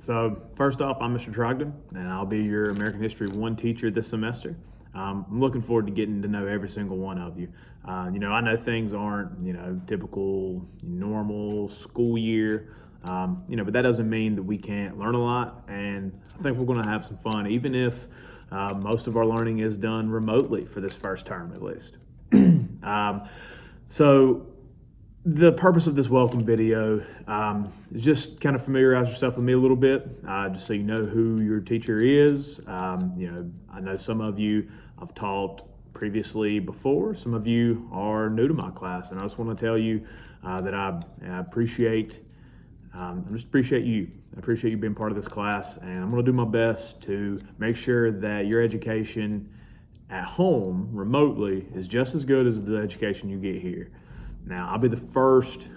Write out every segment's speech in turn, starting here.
So first off, I'm Mr. Trogdon, and I'll be your American History 1 teacher this semester. I'm looking forward to getting to know every single one of you. I know things aren't, typical, normal school year, but that doesn't mean that we can't learn a lot, and I think we're going to have some fun, even if most of our learning is done remotely for this first term at least. So the purpose of this welcome video is just kind of familiarize yourself with me a little bit, just so you know who your teacher is. I know some of you I've taught previously before. Some of you are new to my class, and I just want to tell you that I appreciate I just appreciate you. I appreciate you being part of this class, and I'm going to do my best to make sure that your education at home remotely is just as good as the education you get here. Now, I'll be the first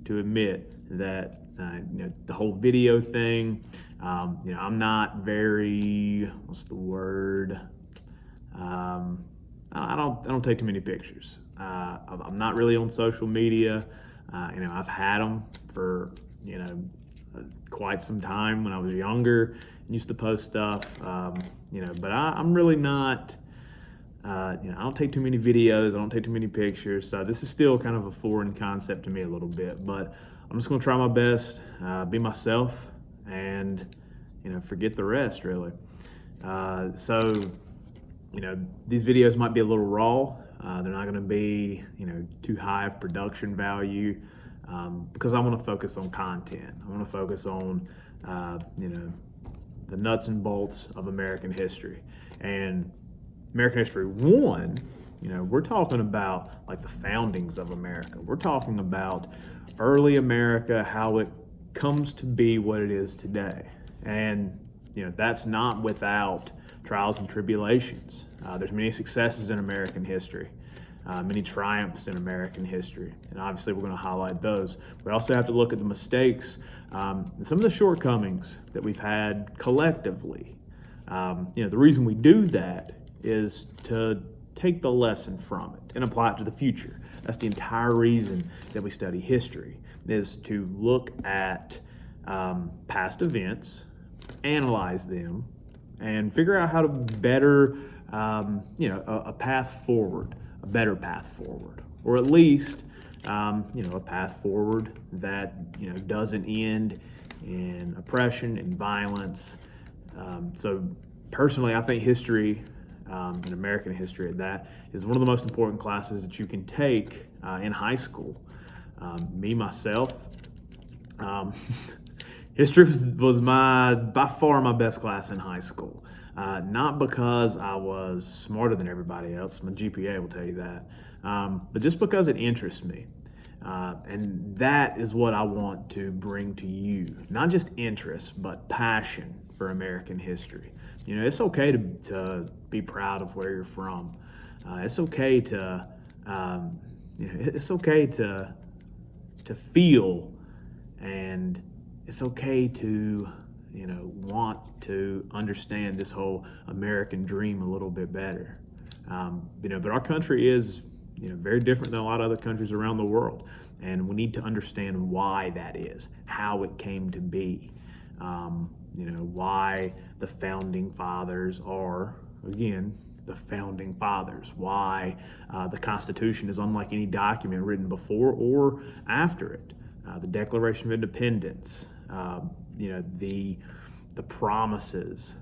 to admit that the whole video thing. I'm not very, what's the word? I don't take too many pictures. I'm not really on social media. I've had them for quite some time when I was younger. Used to post stuff, but I'm really not. I don't take too many videos. I don't take too many pictures. So this is still kind of a foreign concept to me a little bit. But I'm just going to try my best, be myself, and forget the rest really. These videos might be a little raw. They're not going to be too high of production value because I want to focus on content. I want to focus on the nuts and bolts of American history. And American History 1, we're talking about like the foundings of America. We're talking about early America, how it comes to be what it is today. And that's not without trials and tribulations. There's many successes in American history, many triumphs in American history, and obviously we're going to highlight those. We also have to look at the mistakes, and some of the shortcomings that we've had collectively. The reason we do that is to take the lesson from it and apply it to the future. That's the entire reason that we study history, is to look at past events, analyze them, and figure out how to better, a path forward, a better path forward, or at least, a path forward that, doesn't end in oppression and violence. So personally, I think history, and American history at that, is one of the most important classes that you can take in high school. Myself, history was by far my best class in high school. Not because I was smarter than everybody else, my GPA will tell you that, but just because it interests me. And that is what I want to bring to you. Not just interest, but passion for American history. It's okay to be proud of where you're from. It's okay to, it's okay to feel, and it's okay to, want to understand this whole American dream a little bit better. But our country is, very different than a lot of other countries around the world, and we need to understand why that is, how it came to be. Why the founding fathers are, again, the founding fathers, why the Constitution is unlike any document written before or after it. The Declaration of Independence, the promises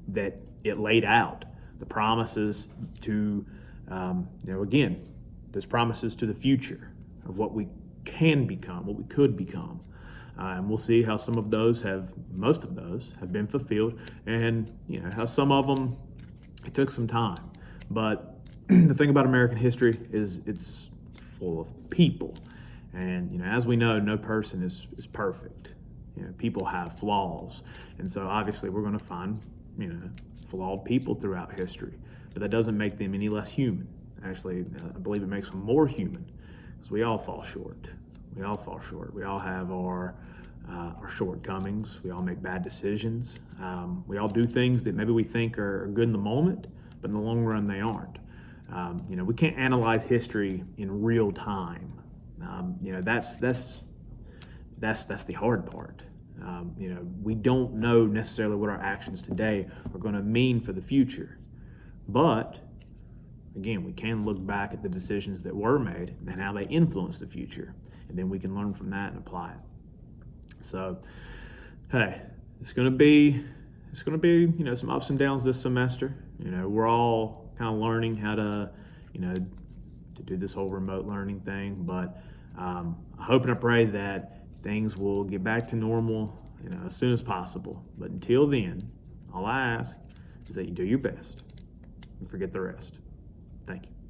that it laid out, the promises to, again, there's promises to the future of what we can become, what we could become. And we'll see how most of those have been fulfilled, and how some of them, it took some time. But the thing about American history is it's full of people. And as we know, no person is perfect. People have flaws. And so obviously we're going to find, flawed people throughout history. But that doesn't make them any less human. Actually, I believe it makes them more human, because we all fall short. We all fall short. We all have our shortcomings. We all make bad decisions. We all do things that maybe we think are good in the moment, but in the long run they aren't. We can't analyze history in real time. That's that's the hard part. We don't know necessarily what our actions today are going to mean for the future, but again, we can look back at the decisions that were made and how they influence the future, and then we can learn from that and apply it. So, hey, it's going to be some ups and downs this semester. We're all kind of learning how to do this whole remote learning thing, but I hope and I pray that things will get back to normal as soon as possible. But until then, all I ask is that you do your best and forget the rest. Thank you.